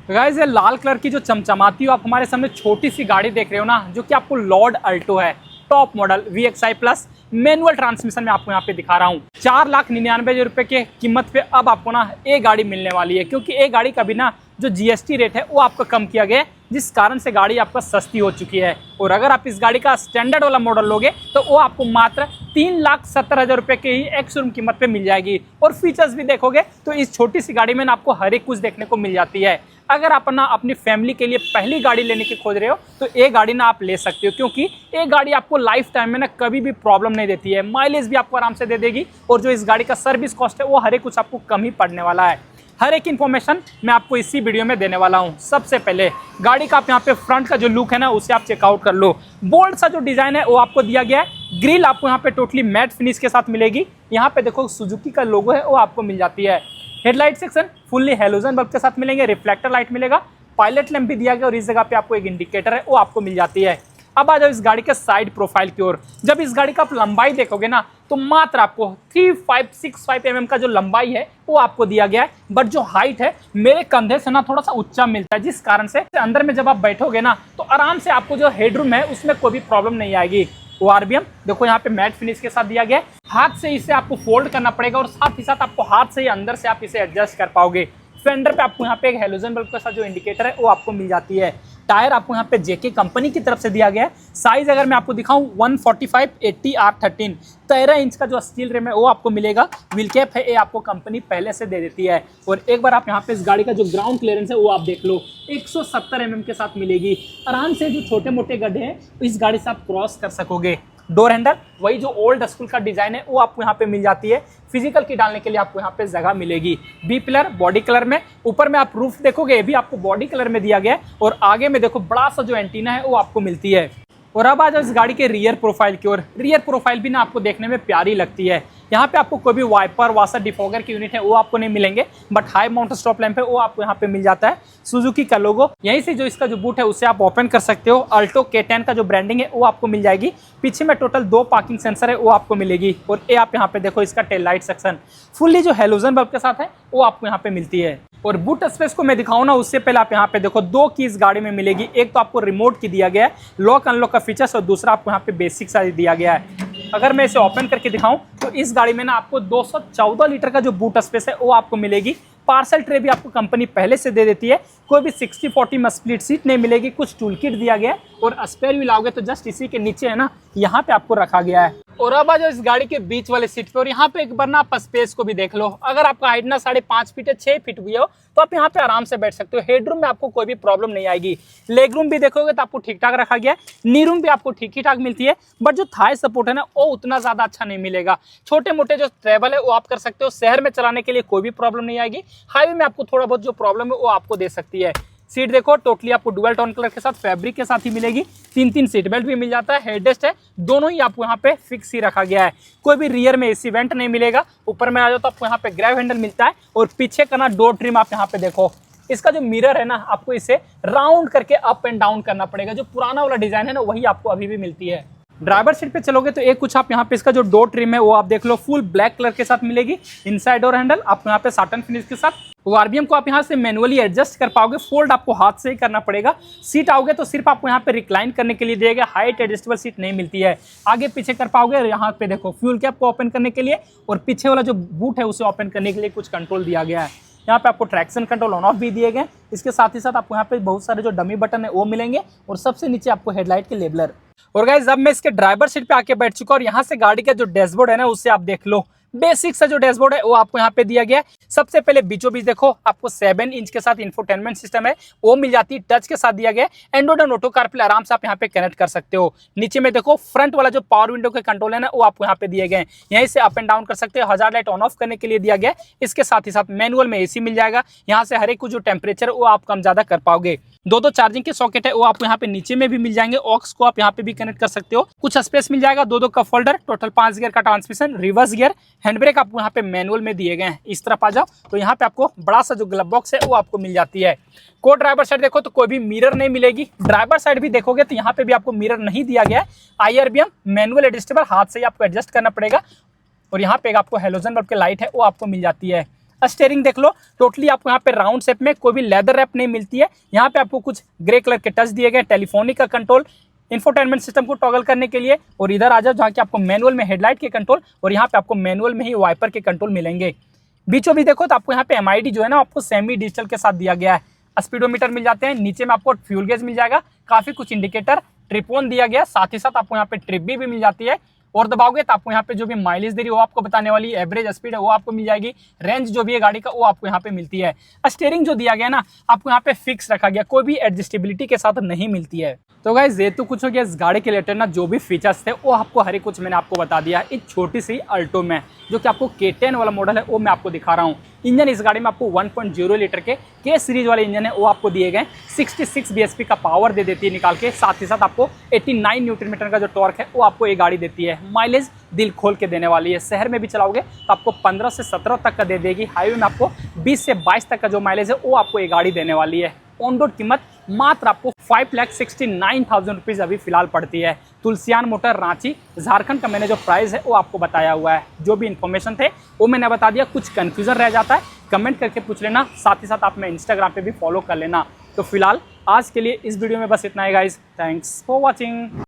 Guys ये लाल colour की जो चमचमाती हो आप हमारे सामने छोटी सी गाड़ी देख रहे हो ना, जो कि आपको लॉर्ड अल्टो है, top model VXI plus manual transmission में आपको यहाँ पे दिखा रहा हूँ। 4,99,000 रुपए के कीमत पे अब आपको ना ये गाड़ी मिलने वाली है, क्योंकि ये गाड़ी का भी ना जो GST रेट है वो आपका कम किया गया है, जिस कारण से गाड़ी आपका सस्ती हो चुकी है। और अगर आप इस गाड़ी का स्टैंडर्ड वाला मॉडल लोगे तो वो आपको मात्र 3,70,000 रुपए के ही एक शोरूम कीमत पे मिल जाएगी। और फीचर्स भी देखोगे तो इस छोटी सी गाड़ी में ना आपको हर एक कुछ देखने को मिल जाती है। अगर आप ना अपनी फैमिली के लिए पहली गाड़ी लेने की खोज रहे हो तो ये गाड़ी ना आप ले सकते हो, क्योंकि ये गाड़ी आपको लाइफ टाइम में ना कभी भी प्रॉब्लम नहीं देती है। माइलेज भी आपको आराम से दे देगी, और जो इस गाड़ी का सर्विस कॉस्ट है वो हर एक कुछ आपको कम ही पड़ने वाला है। हर एक इन्फॉर्मेशन मैं आपको इसी वीडियो में देने वाला हूं। सबसे पहले गाड़ी का आप यहाँ पे फ्रंट का जो लुक है ना उसे आप चेकआउट कर लो। बोल्ड सा जो डिजाइन है वो आपको दिया गया है। ग्रिल आपको यहाँ पे टोटली मैट फिनिश के साथ मिलेगी। यहाँ पे देखो सुजुकी का लोगो है वो आपको मिल जाती है। Headlight section fully halogen bulb के साथ मिलेंगे, रिफ्लेक्टर लाइट मिलेगा, पायलट लैंप भी दिया गया, और इस जगह पे आपको एक इंडिकेटर है वो आपको मिल जाती है। अब आ जाओ इस गाड़ी के साइड प्रोफाइल की ओर। जब इस गाड़ी का आप लंबाई देखोगे ना तो मात्र आपको 3565 mm का जो लंबाई है वो आपको दिया गया है, बट जो हाइट है मेरे कंधे से ना थोड़ा सा ऊंचा मिलता है, जिस कारण से अंदर में जब आप बैठोगे ना तो आराम से आपको जो हेडरूम है उसमें कोई भी प्रॉब्लम नहीं आएगी। ORBM देखो यहाँ पे मैट फिनिश के साथ दिया गया है। हाथ से इसे आपको फोल्ड करना पड़ेगा, और साथ ही साथ आपको हाथ से ही अंदर से आप इसे एडजस्ट कर पाओगे। फेंडर पे आपको यहाँ पे एक हेलोजन बल्ब के साथ जो इंडिकेटर है वो आपको मिल जाती है। टायर आपको यहाँ पे JK कंपनी की तरफ से दिया गया है। साइज अगर मैं आपको दिखाऊं 145/80R13, 13 इंच का जो स्टील रिम है वो आपको मिलेगा। व्हील कैप है ये आपको कंपनी पहले से दे देती है। और एक बार आप यहाँ पे इस गाड़ी का जो ग्राउंड क्लियरेंस है वो आप देख लो, 170 mm के साथ मिलेगी। आराम से जो छोटे मोटे गड्ढे हैं इस गाड़ी से आप क्रॉस कर सकोगे। डोर हैंडल वही जो ओल्ड स्कूल का डिजाइन है वो आपको यहाँ पे मिल जाती है। फिजिकल की डालने के लिए आपको यहाँ पे जगह मिलेगी। बी पिलर बॉडी कलर में, ऊपर में आप रूफ देखोगे ये भी आपको बॉडी कलर में दिया गया है, और आगे में देखो बड़ा सा जो एंटीना है वो आपको मिलती है। और अब आ जाओ इस गाड़ी के रियर प्रोफाइल की ओर। रियर प्रोफाइल भी ना आपको देखने में प्यारी लगती है। यहाँ पे आपको कोई भी वाइपर वाशर डिफॉगर की यूनिट है वो आपको नहीं मिलेंगे, but high mount stop lamp है वो आपको यहाँ पे मिल जाता है। सुजुकी का लोगो, यहीं से जो इसका जो बूट है उसे आप ओपन कर सकते हो। अल्टो K10 का जो ब्रांडिंग है वो आपको मिल जाएगी। पीछे में टोटल 2 पार्किंग सेंसर है वो आपको मिलेगी। और ये आप यहाँ पे देखो इसका टेल लाइट सेक्शन फुल्ली जो हेलोजन बल्ब के साथ है वो आपको यहाँ पे मिलती है। और बूट स्पेस को मैं दिखाऊं ना उससे पहले आप यहाँ पे देखो 2 की इस गाड़ी में मिलेगी। एक तो आपको रिमोट की दिया गया है, लॉक अनलॉक का फीचर्स, और दूसरा आपको यहाँ पे बेसिक साइज दिया गया है। अगर मैं इसे ओपन करके दिखाऊं तो इस गाड़ी में ना आपको 214 लीटर का जो बूट स्पेस है वो आपको मिलेगी। पार्सल ट्रे भी आपको कंपनी पहले से दे देती है। कोई भी 60-40 में स्प्लिट सीट नहीं मिलेगी, कुछ टूल किट दिया गया है। और स्पेयर व्हील आओगे तो जस्ट इसी के नीचे है ना, यहाँ पे आपको रखा गया है। और अब आ जाओ इस गाड़ी के बीच वाले सीट पे, और यहाँ पे एक बार ना आप स्पेस को भी देख लो। अगर आपका हाइट ना 5.5 फीट या 6 फीट हुई हो तो आप यहाँ पे आराम से बैठ सकते हो। हेडरूम में आपको कोई भी प्रॉब्लम नहीं आएगी। लेग रूम भी देखोगे तो आपको ठीक ठाक रखा गया है। नी रूम भी आपको ठीक ही ठाक मिलती है, बट जो थाई सपोर्ट है ना वो उतना ज्यादा अच्छा नहीं मिलेगा। छोटे मोटे जो ट्रेवल है वो आप कर सकते हो। शहर में चलाने के लिए कोई भी प्रॉब्लम नहीं आएगी। हाईवे में आपको थोड़ा बहुत जो प्रॉब्लम है वो आपको दे सकती है। सीट देखो टोटली आपको डुअल टोन कलर के साथ फैब्रिक के साथ ही मिलेगी। 3 सीट बेल्ट भी मिल जाता है। हेडरेस्ट है, दोनों ही आपको यहाँ पे फिक्स ही रखा गया है। कोई भी रियर में AC वेंट नहीं मिलेगा। ऊपर में आ जाओ तो आपको यहाँ पे ग्रैब हैंडल मिलता है। और पीछे का ना डोर ट्रिम आप यहाँ पे देखो, इसका जो मिरर है ना आपको इसे राउंड करके अप एंड डाउन करना पड़ेगा। जो पुराना वाला डिजाइन है ना वही आपको अभी भी मिलती है। ड्राइवर सीट पे चलोगे तो एक कुछ आप यहाँ पे इसका जो डोर ट्रिम है वो आप देख लो, फुल ब्लैक कलर के साथ मिलेगी। इनसाइड डोर हैंडल आपको यहाँ पे साटन फिनिश के साथ। ORBM को आप यहाँ से मैनुअली एडजस्ट कर पाओगे, फोल्ड आपको हाथ से ही करना पड़ेगा। सीट आओगे तो सिर्फ आपको यहाँ पे रिक्लाइन करने के लिए दिया गया, हाइट एडजस्टेबल सीट नहीं मिलती है। आगे पीछे कर पाओगे। यहाँ पे देखो फ्यूल कैप को ओपन करने के लिए, और पीछे वाला जो बूट है उसे ओपन करने के लिए कुछ कंट्रोल दिया गया है। यहाँ पे आपको ट्रैक्शन कंट्रोल ऑन ऑफ भी दिए गए। इसके साथ ही साथ आपको यहाँ पे बहुत सारे जो डमी बटन है वो मिलेंगे, और सबसे नीचे आपको हेडलाइट के लेबलर। और गाइस अब मैं इसके ड्राइवर सीट पे आके बैठ चुका हूं, और यहाँ से गाड़ी का जो डैशबोर्ड है ना उसे आप देख लो। बेसिक सा जो डैशबोर्ड है वो आपको यहाँ पे दिया गया है। सबसे पहले बीचों बीच देखो आपको 7 इंच के साथ इंफोटेनमेंट सिस्टम है वो मिल जाती है, टच के साथ दिया गया है। एंड्रॉइड और ऑटो कारप्ले आराम से आप यहाँ पे कनेक्ट कर सकते हो। नीचे में देखो फ्रंट वाला जो पावर विंडो के कंट्रोल है ना वो आपको यहाँ पे दिए गए हैं। यहीं से अप एंड डाउन कर सकते हो। हजार्ड लाइट ऑन ऑफ करने के लिए दिया गया है। इसके साथ ही साथ मैनुअल में AC मिल जाएगा। यहाँ से हर एक जो टेम्परेचर वो आप कम ज्यादा कर पाओगे। 2 चार्जिंग के सॉकेट है वो आपको यहाँ पे नीचे में भी मिल जाएंगे। ऑक्स को आप यहाँ पे भी कनेक्ट कर सकते हो। कुछ स्पेस मिल जाएगा। 2 कप होल्डर, टोटल 5 गियर का transmission, reverse gear, hand brake आपको यहाँ पे मैनुअल में दिए गए हैं। इस तरफ आ जाओ तो यहाँ पे आपको बड़ा सा जो ग्लव बॉक्स है वो आपको मिल जाती है। को ड्राइवर साइड देखो तो कोई भी मिरर नहीं मिलेगी। ड्राइवर साइड भी देखोगे तो यहाँ पे भी आपको मिरर नहीं दिया गया है। IRBM मैनुअल एडजस्टेबल, हाथ से ही आपको एडजस्ट करना पड़ेगा। और यहाँ पे आपको हेलोजन बल्ब के लाइट है वो आपको मिल जाती है। स्टीयरिंग देख लो, टोटली आपको यहाँ पे राउंड शेप में, कोई भी लेदर रैप नहीं मिलती है। यहाँ पे आपको कुछ ग्रे कलर के टच दिए गए, टेलीफोनिक का कंट्रोल, इंफोटेनमेंट सिस्टम को टॉगल करने के लिए। और इधर आ जाओ जहाँ की आपको मैनुअल में हेडलाइट के कंट्रोल और यहाँ पे आपको मैनुअल में ही वाइपर के कंट्रोल मिलेंगे। बीचों बीच देखो तो आपको यहाँ पे एमआईडी जो है ना आपको सेमी डिजिटल के साथ दिया गया है। स्पीडोमीटर मिल जाते हैं, नीचे में आपको फ्यूल गेज मिल जाएगा, काफी कुछ इंडिकेटर, ट्रिपोन दिया गया, साथ ही साथ आपको यहाँ पे ट्रिप भी मिल जाती है। और दबाओगे तो आपको यहाँ पे जो भी माइलेज दे रही है वो आपको बताने वाली, एवरेज स्पीड है वो आपको मिल जाएगी, रेंज जो भी है गाड़ी का वो आपको यहाँ पे मिलती है। स्टीयरिंग जो दिया गया ना आपको यहाँ पे फिक्स रखा गया, कोई भी एडजस्टेबिलिटी के साथ नहीं मिलती है। तो गाइस ये तो कुछ हो गया इस गाड़ी के रिलेटेड ना, जो भी फीचर्स थे वो आपको हर एक कुछ मैंने आपको बता दिया एक छोटी सी अल्टो में, जो कि आपको K10 वाला मॉडल है वो मैं आपको दिखा रहा हूँ। इंजन इस गाड़ी में आपको 1.0 लीटर के K सीरीज वाले इंजन है वो आपको दिए गए, 66 bhp का पावर दे देती है निकाल के, साथ ही साथ आपको 89 न्यूटन मीटर का जो टॉर्क है वो आपको ये गाड़ी देती है। माइलेज दिल खोल के देने वाली है, शहर में भी चलाओगे तो आपको 15 से 17 तक का दे देगी, हाईवे में आपको 20 से 22 तक का जो माइलेज है वो आपको ये गाड़ी देने वाली है। ऑन रोड कीमत मात्र आपको 5,69,000 रुपीज़ अभी फिलहाल पड़ती है। तुलसियान मोटर रांची झारखंड का मैंने जो प्राइस है वो आपको बताया हुआ है। जो भी इन्फॉर्मेशन थे वो मैंने बता दिया, कुछ कन्फ्यूजन रह जाता है कमेंट करके पूछ लेना, साथ ही साथ आप मैं इंस्टाग्राम पे भी फॉलो कर लेना। तो फिलहाल आज के लिए इस वीडियो में बस इतना ही गाइज, थैंक्स फॉर वॉचिंग।